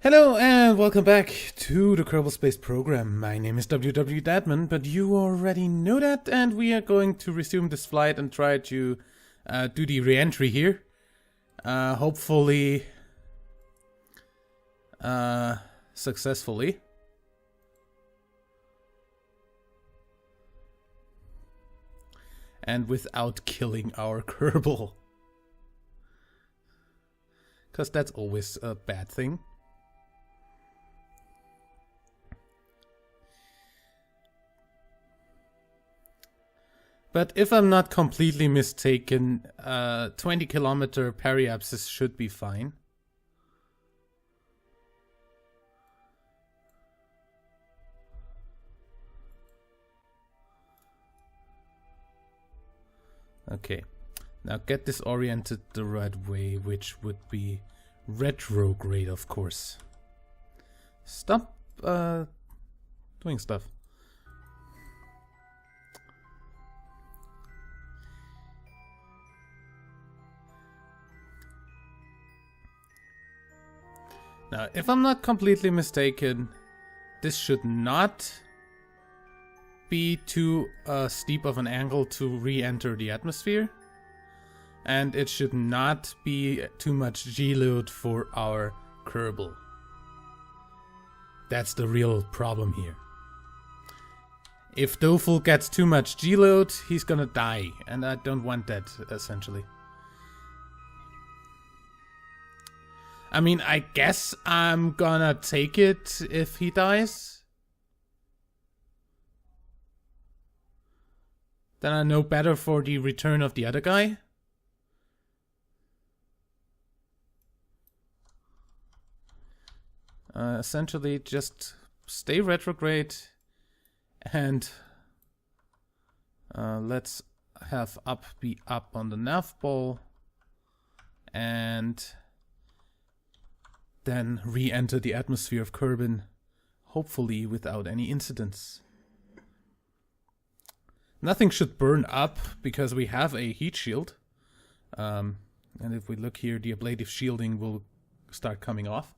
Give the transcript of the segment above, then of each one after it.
Hello and welcome back to the Kerbal Space Program. My name is WWEdeadman, but you already know that, and we are going to resume this flight and try to do the re-entry here. Hopefully successfully. And without killing our Kerbal. Because that's always a bad thing. But if I'm not completely mistaken, 20-kilometer periapsis should be fine. Okay, now get this oriented the right way, which would be retrograde, of course. Stop doing stuff. Now, if I'm not completely mistaken, this should not be too steep of an angle to re-enter the atmosphere. And it should not be too much G-load for our Kerbal. That's the real problem here. If Doful gets too much G-load, he's gonna die. And I don't want that, essentially. I mean, I guess I'm gonna take it if he dies. Then I know better for the return of the other guy. Essentially, just stay retrograde and let's have up be up on the nav ball and then re-enter the atmosphere of Kerbin, hopefully without any incidents. Nothing should burn up because we have a heat shield. And if we look here, the ablative shielding will start coming off.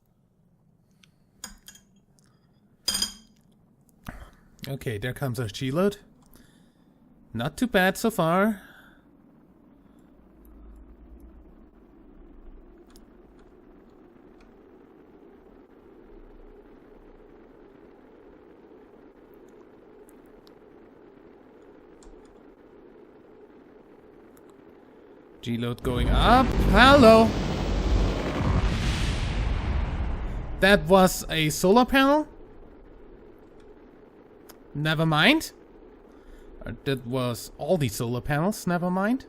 Okay, there comes our G-load. Not too bad so far. G-load going up. Hello! That was a solar panel? Never mind. That was all the solar panels, never mind.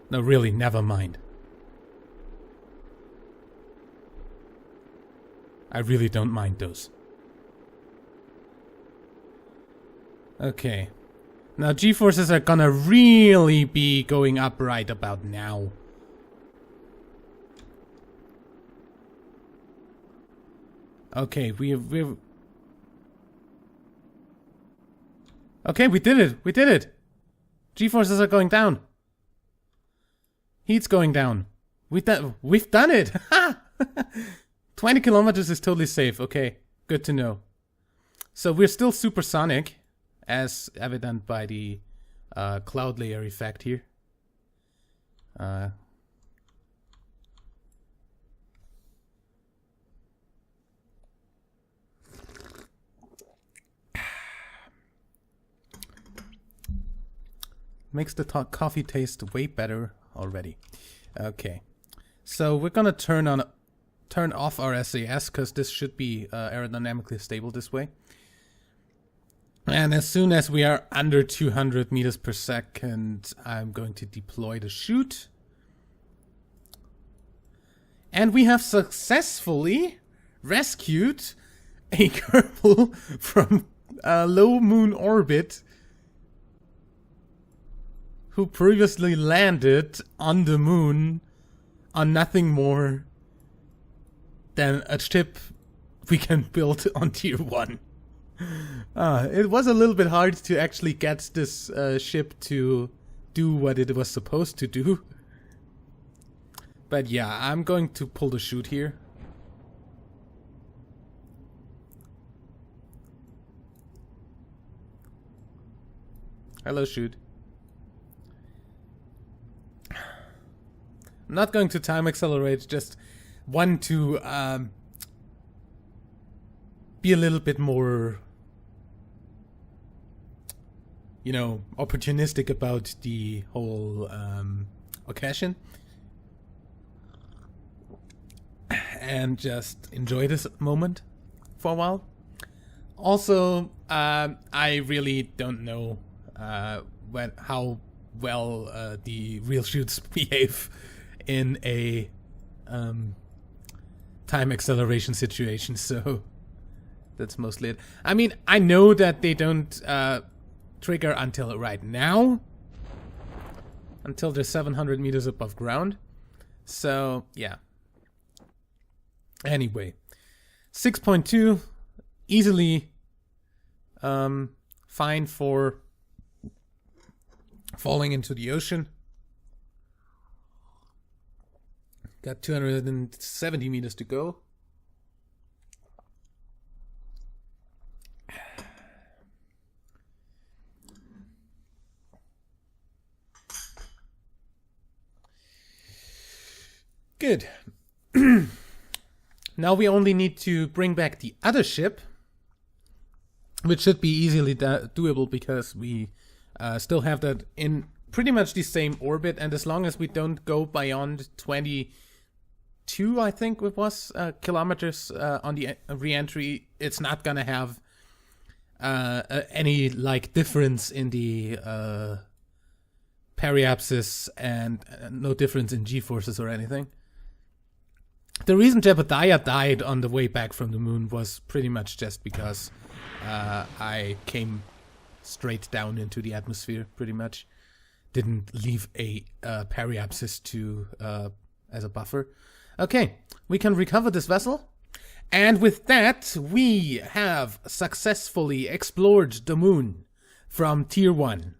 No, really, never mind. I really don't mind those. Okay. Now G-forces are gonna really be going up right about now. Okay, we're... Okay, we did it! We did it! G-forces are going down. Heat's going down. We've done it! 20 kilometers is totally safe. Okay, good to know. So we're still supersonic, as evident by the cloud layer effect here. Makes the coffee taste way better already. Okay, so we're gonna turn off our SAS because this should be aerodynamically stable this way. And as soon as we are under 200 meters per second, I'm going to deploy the chute. And we have successfully rescued a Kerbal from a low moon orbit who previously landed on the moon on nothing more than a ship we can build on tier 1. It was a little bit hard to actually get this ship to do what it was supposed to do. But yeah, I'm going to pull the chute here. Hello, chute. I'm not going to time accelerate, just want to be a little bit more, you know, opportunistic about the whole occasion. And just enjoy this moment for a while. Also, I really don't know how well the real chutes behave in a time acceleration situation, so that's mostly it. I mean, I know that they don't trigger until right now, until they're 700 meters above ground. So, yeah. Anyway, 6.2, easily fine for falling into the ocean. Got 270 meters to go. Good. Now we only need to bring back the other ship, which should be easily doable because we still have that in pretty much the same orbit, and as long as we don't go beyond 22, I think it was, kilometers on the re-entry, it's not gonna have any like difference in the periapsis and no difference in g-forces or anything. The reason Jebediah died on the way back from the moon was pretty much just because I came straight down into the atmosphere, pretty much. Didn't leave a periapsis to as a buffer. Okay, we can recover this vessel. And with that, we have successfully explored the moon from Tier 1.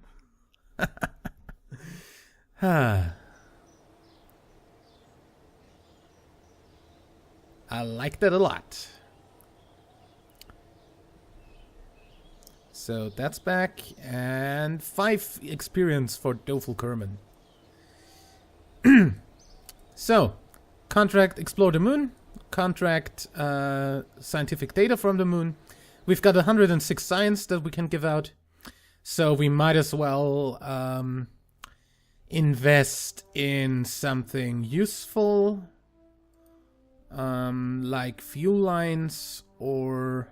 I like that a lot. So that's back, and 5 experience for Dofel Kerman. So, contract explore the moon, contract scientific data from the moon. We've got 106 science that we can give out, so we might as well invest in something useful. Like fuel lines or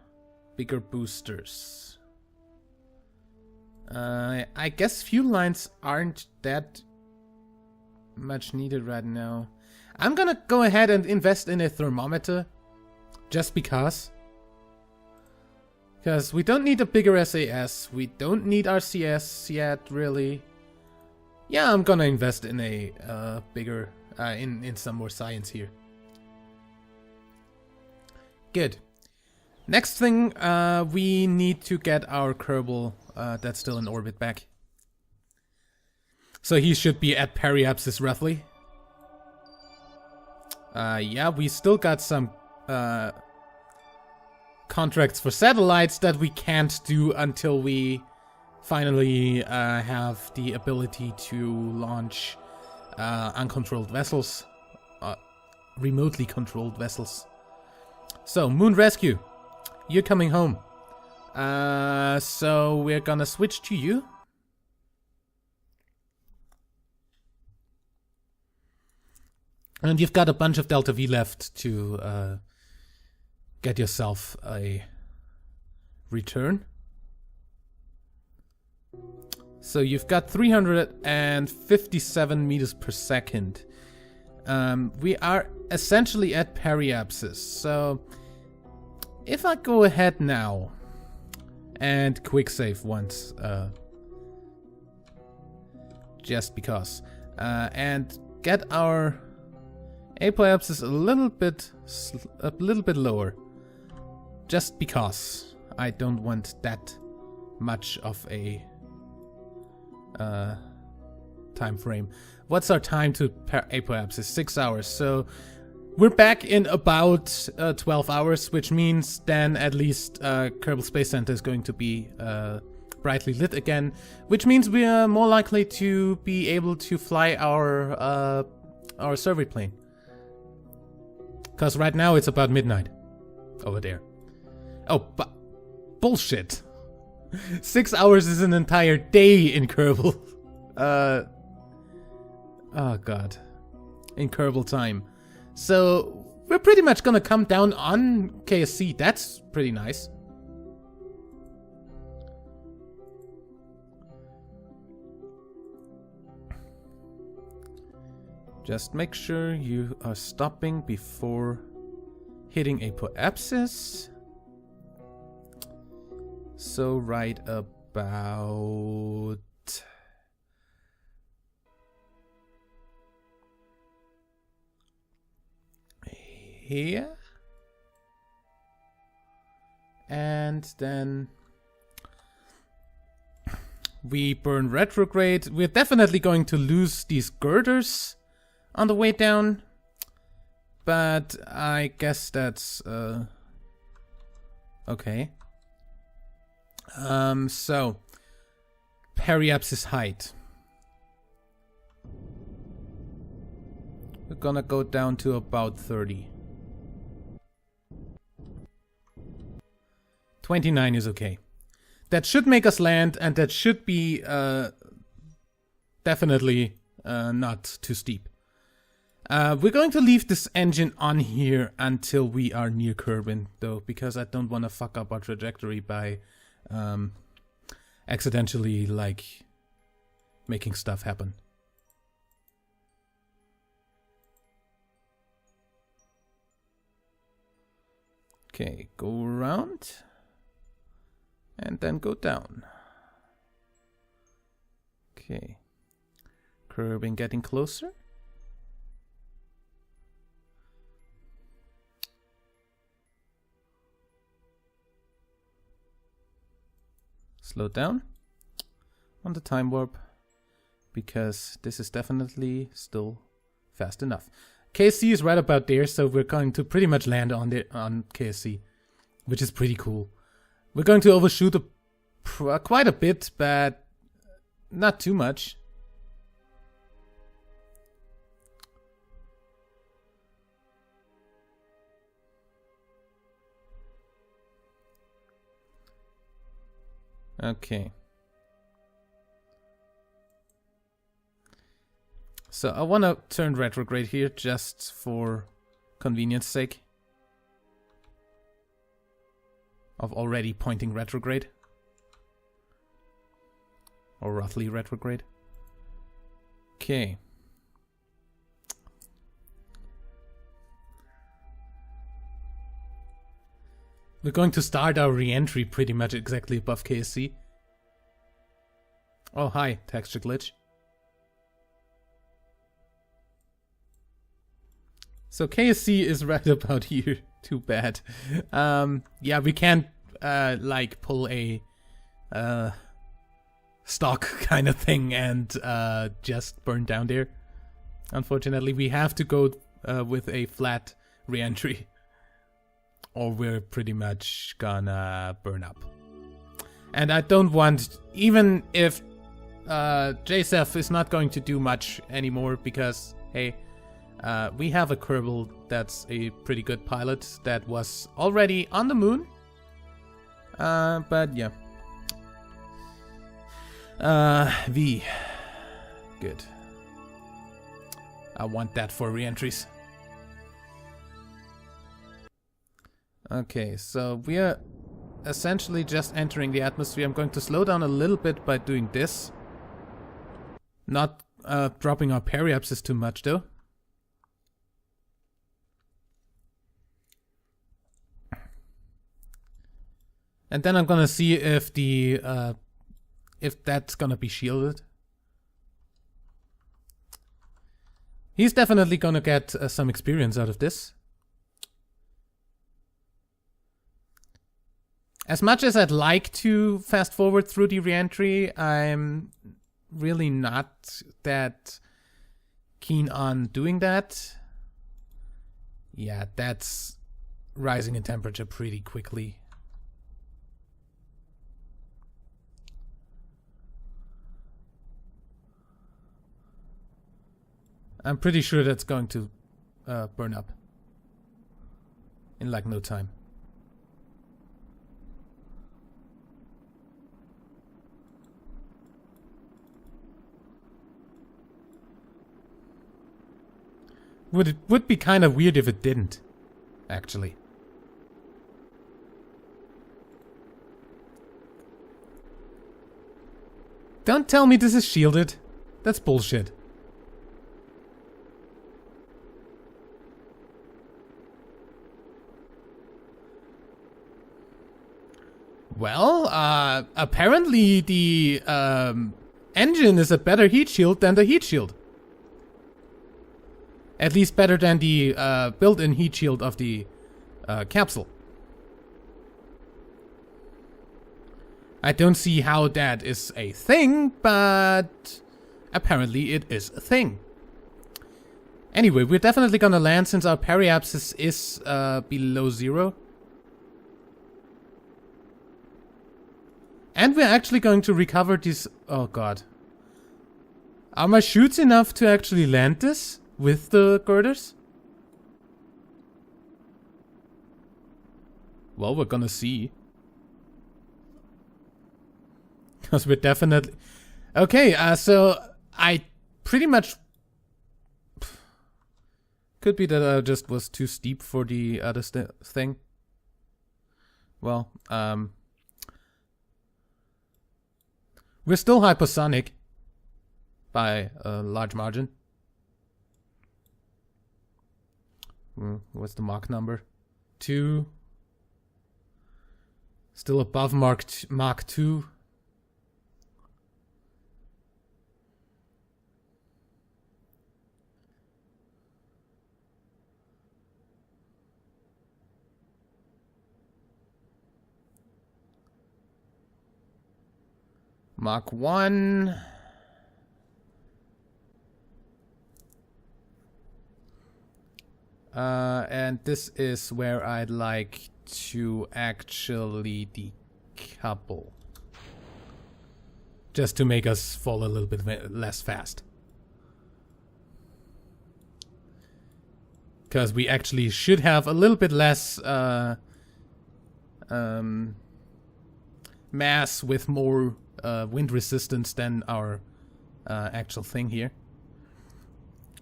bigger boosters. I guess fuel lines aren't that much needed right now. I'm gonna go ahead and invest in a thermometer, just because. Because we don't need a bigger SAS, we don't need RCS yet, really. Yeah, I'm gonna invest in a bigger, in some more science here. Good. Next thing, we need to get our Kerbal that's still in orbit back. So he should be at periapsis roughly. Yeah, we still got some contracts for satellites that we can't do until we finally have the ability to launch uncontrolled vessels, remotely controlled vessels. So, Moon Rescue, you're coming home. So we're gonna switch to you. And you've got a bunch of Delta V left to get yourself a return. So you've got 357 meters per second. We are essentially at periapsis, so if I go ahead now and quick save once, just because, and get our apoapsis a little bit lower, just because I don't want that much of a time frame. What's our time to apoapsis? 6 hours. So we're back in about 12 hours, which means then at least Kerbal Space Center is going to be brightly lit again, which means we are more likely to be able to fly our survey plane. Because right now it's about midnight over there. Oh, but bullshit. 6 hours is an entire day in Kerbal. Oh god. In Kerbal time. So we're pretty much gonna come down on KSC. That's pretty nice. Just make sure you are stopping before hitting apoapsis. So right about here. And then we burn retrograde. We're definitely going to lose these girders on the way down, but I guess that's okay. So periapsis height. We're gonna go down to about 30. 29 is okay. That should make us land, and that should be definitely not too steep. We're going to leave this engine on here until we are near Kerbin, though, because I don't want to fuck up our trajectory by accidentally, like, making stuff happen. Okay, go around. And then go down. Okay. Kerbin getting closer. Slow down on the time warp, because this is definitely still fast enough. KSC is right about there, so we're going to pretty much land on KSC, which is pretty cool. We're going to overshoot quite a bit, but not too much. Okay. So I want to turn retrograde here just for convenience sake. Of already pointing retrograde. Or roughly retrograde. Okay. We're going to start our re-entry pretty much exactly above KSC. Oh, hi, texture glitch. So KSC is right about here. Too bad. Yeah, we can't like pull a stock kind of thing and just burn down there. Unfortunately, we have to go with a flat re-entry, or we're pretty much gonna burn up. And I don't want, even if JSF is not going to do much anymore, because hey, we have a Kerbal that's a pretty good pilot that was already on the moon. But yeah. V. Good. I want that for re-entries. Okay, so we are essentially just entering the atmosphere. I'm going to slow down a little bit by doing this. Not dropping our periapsis too much though. And then I'm gonna see if the if that's gonna be shielded. He's definitely gonna get some experience out of this. As much as I'd like to fast forward through the re-entry, I'm really not that keen on doing that. Yeah, that's rising in temperature pretty quickly. I'm pretty sure that's going to burn up in like no time. Would be kind of weird if it didn't, actually. Don't tell me this is shielded. That's bullshit. Well, apparently the engine is a better heat shield than the heat shield. At least better than the built-in heat shield of the capsule. I don't see how that is a thing, but apparently it is a thing. Anyway, we're definitely gonna land since our periapsis is below 0. And we're actually going to recover this... Oh god. Are my chutes enough to actually land this with the girders? Well, we're gonna see. Because we're definitely... Okay, so I pretty much... Could be that I just was too steep for the other thing. Well, we're still hypersonic by a large margin. What's the Mach number? 2. Still above Mach 2. Mach 1. And this is where I'd like to actually decouple. Just to make us fall a little bit less fast. Because we actually should have a little bit less mass with more wind resistance than our actual thing here.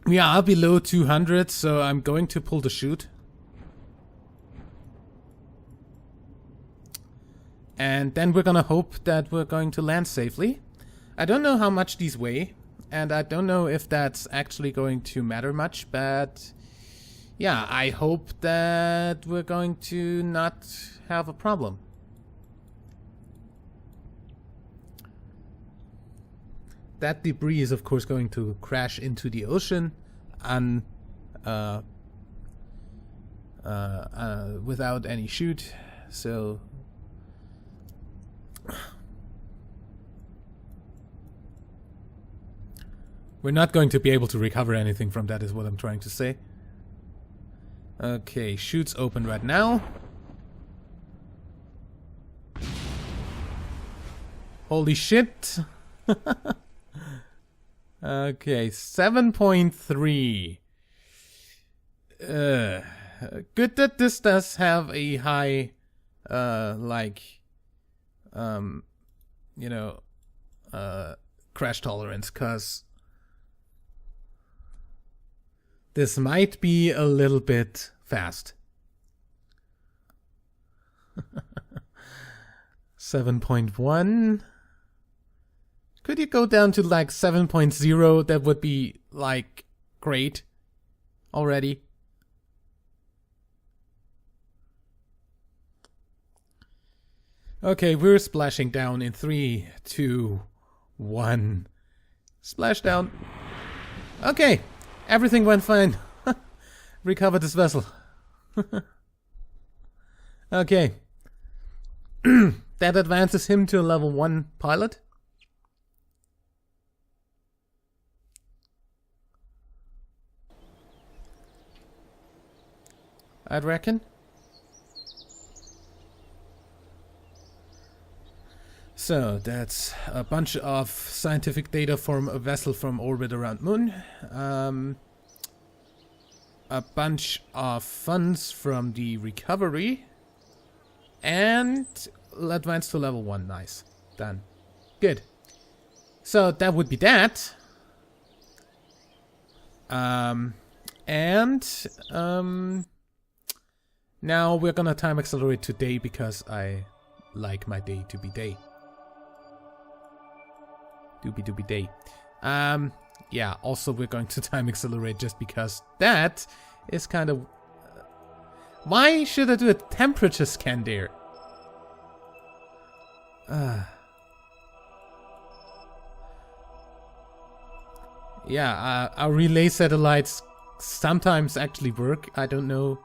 We are below 200, so I'm going to pull the chute. And then we're gonna hope that we're going to land safely. I don't know how much these weigh, and I don't know if that's actually going to matter much, but yeah, I hope that we're going to not have a problem. That debris is of course going to crash into the ocean and without any chute, so we're not going to be able to recover anything from that, is what I'm trying to say. Okay, chutes open right now. Holy shit. Okay, 7.3. Good that this does have a high, crash tolerance, cause this might be a little bit fast. 7.1. Could you go down to like 7.0? That would be like great already. Okay, we're splashing down in 3, 2, 1. Splash down. Okay, everything went fine. Recover this vessel. Okay. That advances him to a level 1 pilot. I'd reckon. So that's a bunch of scientific data from a vessel from orbit around Moon. A bunch of funds from the recovery. And advance to level 1. Nice. Done. Good. So that would be that. Now we're gonna time accelerate to day because I like my day to be day. Doobie doobie day. Yeah, also we're going to time accelerate just because that is kind of... why should I do a temperature scan there? Yeah, our relay satellites sometimes actually work. I don't know.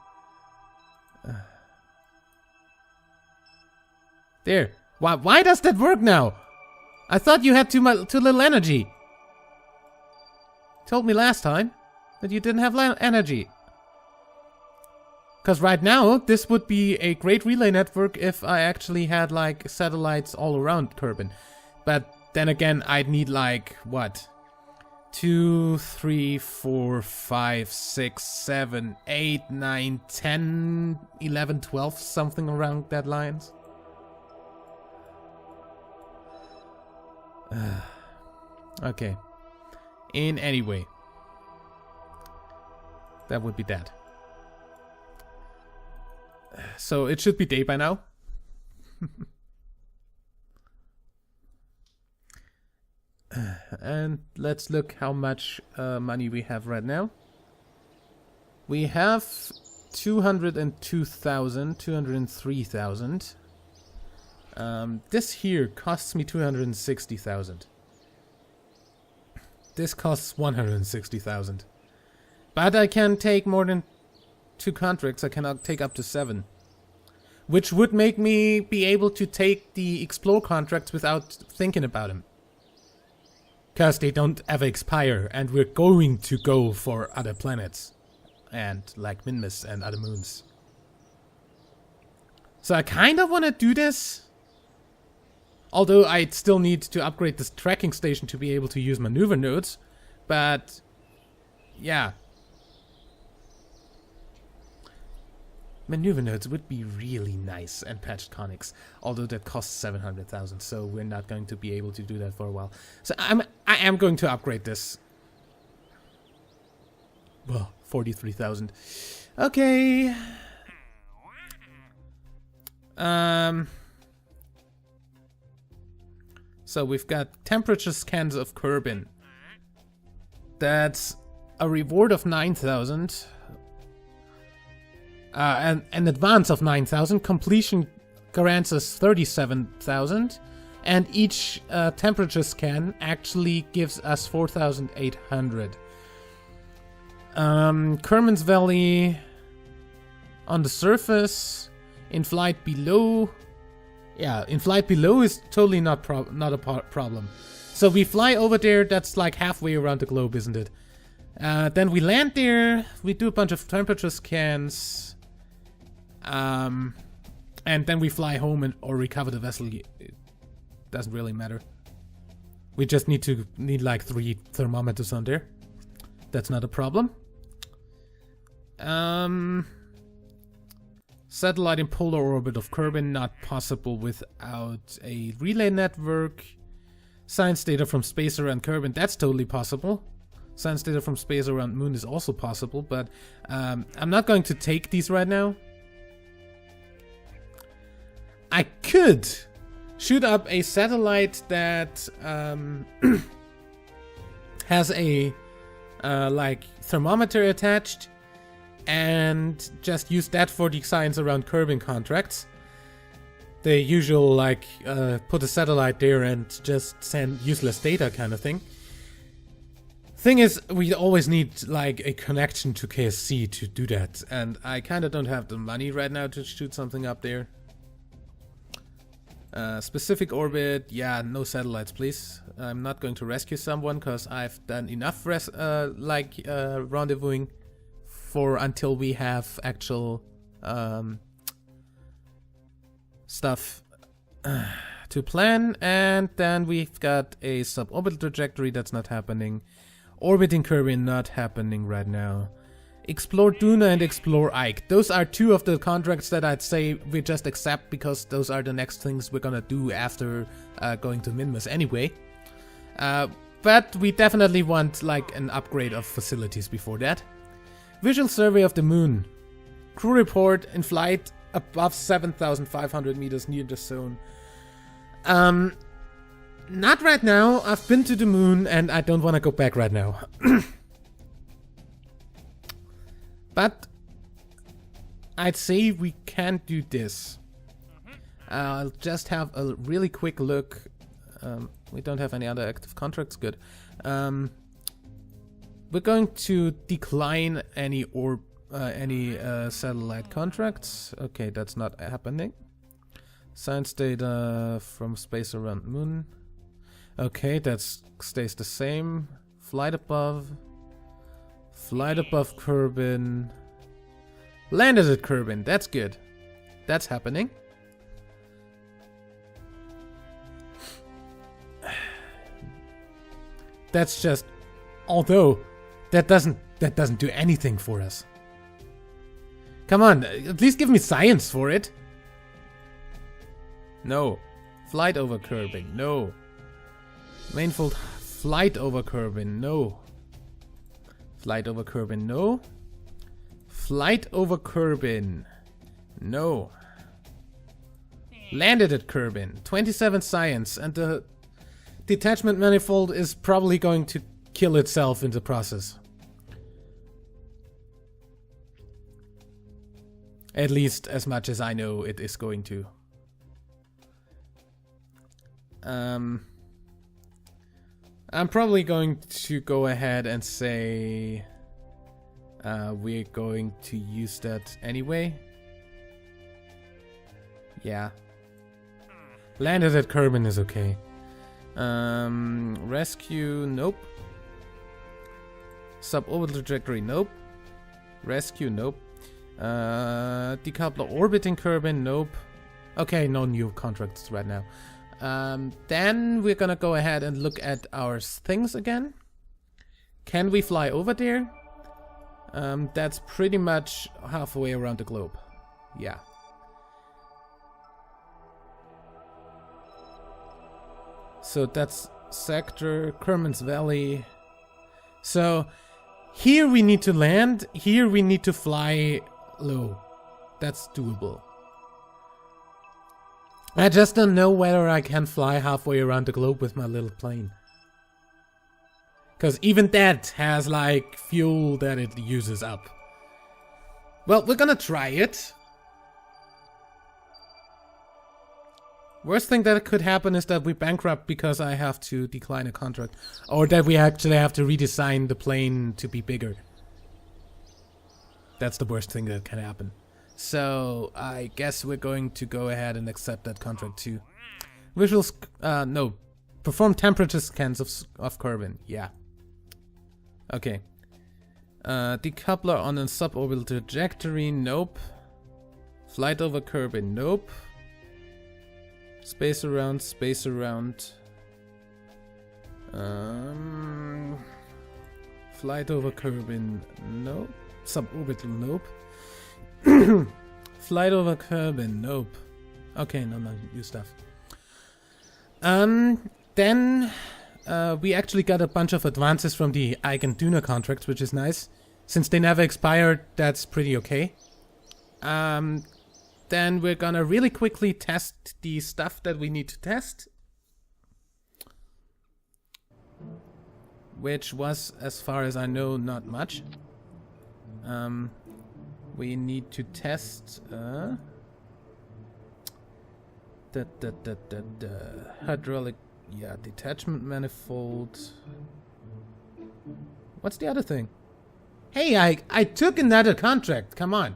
There. Why does that work now? I thought you had too little energy. Told me last time that you didn't have energy. Because right now, this would be a great relay network if I actually had, like, satellites all around Kerbin. But then again, I'd need, like, what? 2, 3, 4, 5, 6, 7, 8, 9, 10, 11, 12, something around that lines. Okay. In any way. That would be that. So it should be day by now. And let's look how much money we have right now. We have 202,000, 203,000. This here costs me 260,000. This costs 160,000. But I can take more than 2 contracts. I cannot take up to 7. Which would make me be able to take the explore contracts without thinking about them. Because they don't ever expire, and we're going to go for other planets. And like Minmus and other moons. So I kind of want to do this. Although I'd still need to upgrade this tracking station to be able to use maneuver nodes. But yeah. Maneuver nodes would be really nice and patched conics. Although that costs 700,000, so we're not going to be able to do that for a while. So I am going to upgrade this. Well, 43,000. Okay. So we've got temperature scans of Kerbin. That's a reward of 9,000. And an advance of 9,000. Completion grants us 37,000. And each temperature scan actually gives us 4,800. Kerman's Valley on the surface. In flight below. Yeah, in flight below is totally not a problem. So we fly over there, that's like halfway around the globe, isn't it? Then we land there, we do a bunch of temperature scans. And then we fly home or recover the vessel. It doesn't really matter. We just need like 3 thermometers on there. That's not a problem. Satellite in polar orbit of Kerbin, not possible without a relay network. Science data from space around Kerbin, that's totally possible. Science data from space around Moon is also possible, but I'm not going to take these right now. I could shoot up a satellite that has a like thermometer attached. And just use that for the science around Kerbin contracts. The usual, like, put a satellite there and just send useless data kind of thing. Thing is, we always need, like, a connection to KSC to do that. And I kind of don't have the money right now to shoot something up there. Specific orbit, yeah, no satellites, please. I'm not going to rescue someone, because I've done enough rendezvousing for until we have actual stuff to plan, and then we've got a suborbital trajectory that's not happening. Orbiting Kerbin not happening right now. Explore Duna and Explore Ike. Those are two of the contracts that I'd say we just accept because those are the next things we're gonna do after going to Minmus anyway. But we definitely want like an upgrade of facilities before that. Visual survey of the moon. Crew report in flight above 7,500 meters near the zone. Not right now. I've been to the moon and I don't want to go back right now. But I'd say we can do this. I'll just have a really quick look. We don't have any other active contracts. Good. We're going to decline any satellite contracts. Okay, that's not happening. Science data from space around moon. Okay, that stays the same. Flight above Kerbin. Landed at Kerbin. That's good. That's happening. That's just, although that doesn't do anything for us. Come on, at least give me science for it. No. Flight over Kerbin. No. Manifold flight over Kerbin. No. Flight over Kerbin. No. Flight over Kerbin. No. Landed at Kerbin. 27 science, and the detachment manifold is probably going to kill itself in the process. At least as much as I know it is going to. I'm probably going to go ahead and say we're going to use that anyway. Yeah. Landed at Kerbin is okay. Rescue, nope. Suborbital trajectory, nope. Rescue, nope. Decoupler orbiting Kerbin, nope. Okay, no new contracts right now. Then we're gonna go ahead and look at our things again. Can we fly over there? That's pretty much halfway around the globe. Yeah. So that's sector, Kerman's Valley. So here we need to land, here we need to fly low. That's doable. I just don't know whether I can fly halfway around the globe with my little plane. Because even that has like fuel that it uses up. Well, we're gonna try it. Worst thing that could happen is that we bankrupt because I have to decline a contract. Or that we actually have to redesign the plane to be bigger. That's the worst thing that can happen. So, I guess we're going to go ahead and accept that contract too. Visuals, no. Perform temperature scans of Kerbin. Yeah. Okay. Decoupler on a suborbital trajectory. Nope. Flight over Kerbin. Nope. Space around, space around. Flight over Kerbin. Nope. Suborbital. Nope. Flight over Kerbin, nope. Okay, no, new stuff. Then we actually got a bunch of advances from the Ike and Duna contracts, which is nice. Since they never expired, that's pretty okay. Then we're gonna really quickly test the stuff that we need to test. Which was, as far as I know, not much. We need to test hydraulic, yeah, detachment manifold. What's the other thing? Hey, I took another contract. Come on.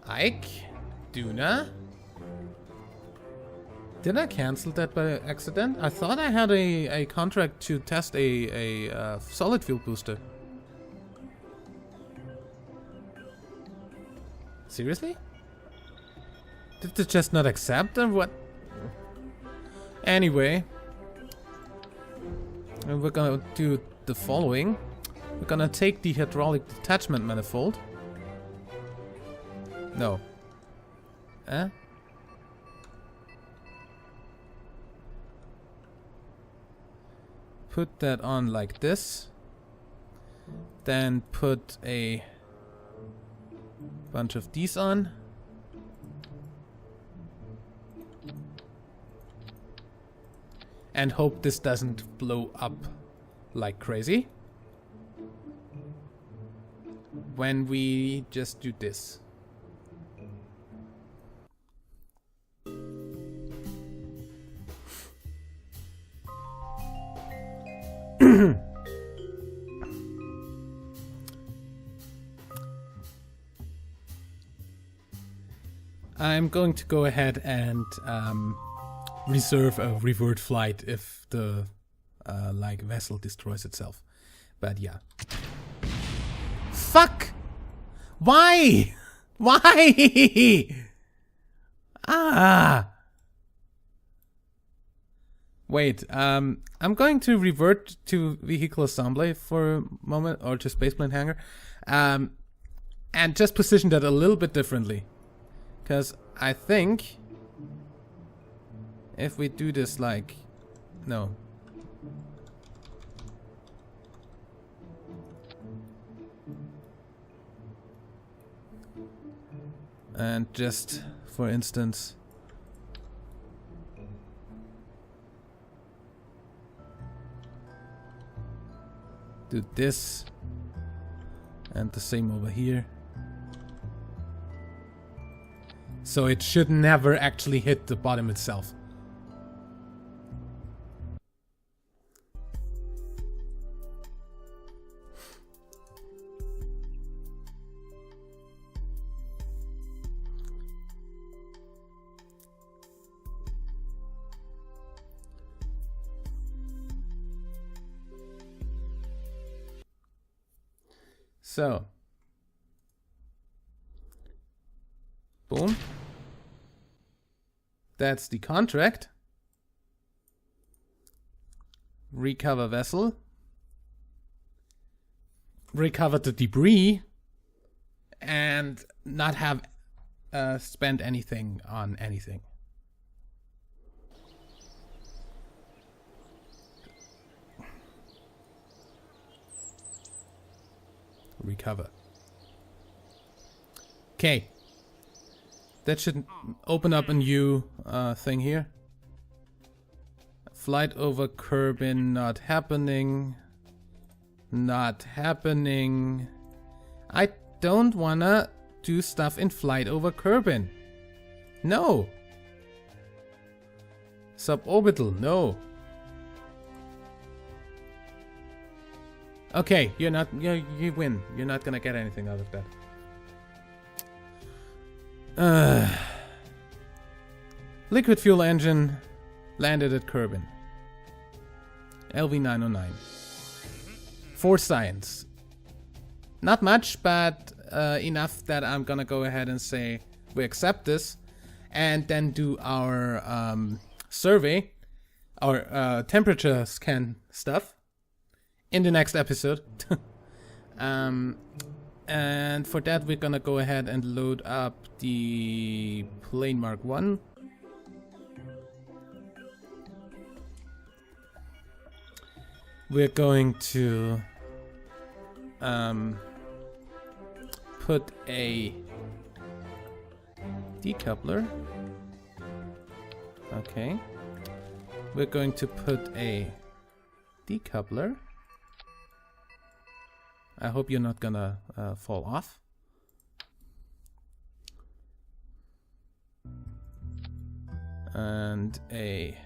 Ike, Duna. Did I cancel that by accident? I thought I had a contract to test a solid fuel booster. Seriously? Did they just not accept or what? Anyway, we're gonna do the following. We're gonna take the hydraulic detachment manifold. No. Eh? Put that on like this. Then put a bunch of these on. And hope this doesn't blow up like crazy when we just do this. I'm going to go ahead and reserve a revert flight if the like vessel destroys itself. But yeah. Fuck! Why? Why? Ah! Wait, I'm going to revert to vehicle assembly for a moment, or to spaceplane hangar, and just position that a little bit differently. Because I think if we do this like... No. And just, for instance... do this. And the same over here. So it should never actually hit the bottom itself. So, boom. That's the contract. Recover vessel. Recover the debris. And not have spent anything on anything. Recover. Okay. That should open up a new thing here. Flight over Kerbin, not happening. Not happening. I don't wanna do stuff in flight over Kerbin. No. Suborbital, no. Okay, you're not, you win. You're not gonna get anything out of that. Liquid fuel engine landed at Kerbin. LV-909. For science. Not much, but enough that I'm gonna go ahead and say we accept this, and then do our survey, our temperature scan stuff in the next episode. And for that we're gonna go ahead and load up the plane Mark 1. We're going to put a decoupler. Okay. We're going to put a decoupler. I hope you're not gonna fall off. And a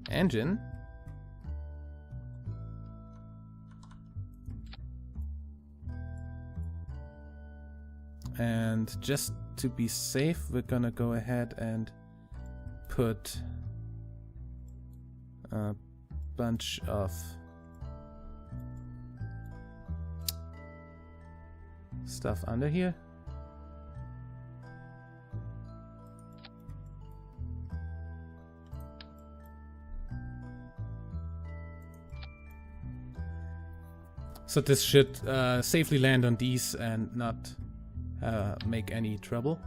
engine. And just to be safe, we're gonna go ahead and put a bunch of stuff under here. So this should safely land on these and not make any trouble.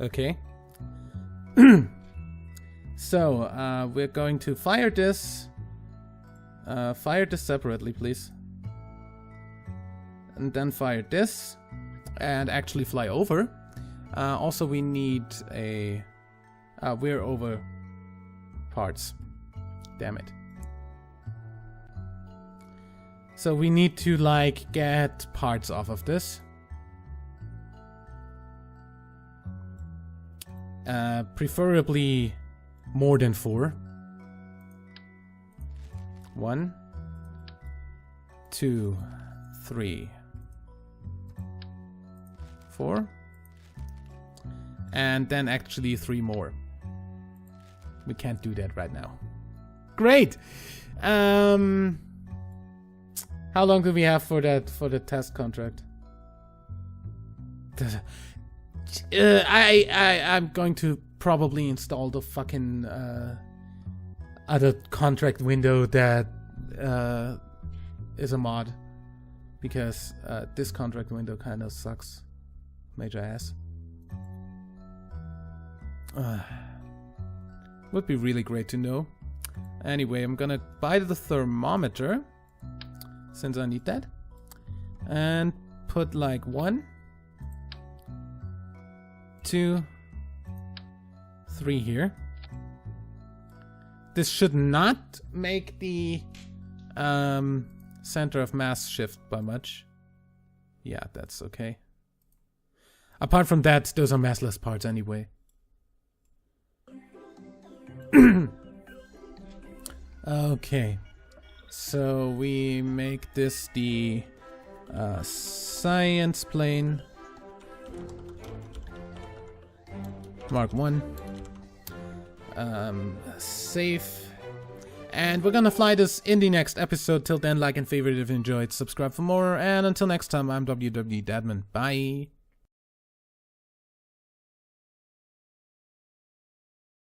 Okay. So we're going to fire this. Fire this separately, please. And then fire this. And actually fly over. Also, we need a... we're over parts. Damn it. So we need to, like, get parts off of this. Preferably more than 4. 1, 2, 3, 4. And then actually 3 more. We can't do that right now. Great! How long do we have for the test contract? I'm going to probably install the fucking other contract window that is a mod, because this contract window kind of sucks major ass. Would be really great to know. Anyway, I'm gonna buy the thermometer since I need that, and put like 1, 2, 3 here. This should not make the center of mass shift by much. Yeah, that's okay. Apart from that, those are massless parts anyway. Okay, so we make this the science plane. Mark 1. Safe. And we're gonna fly this in the next episode. Till then, like and favorite if you enjoyed. Subscribe for more. And until next time, I'm WWEdeadman. Bye.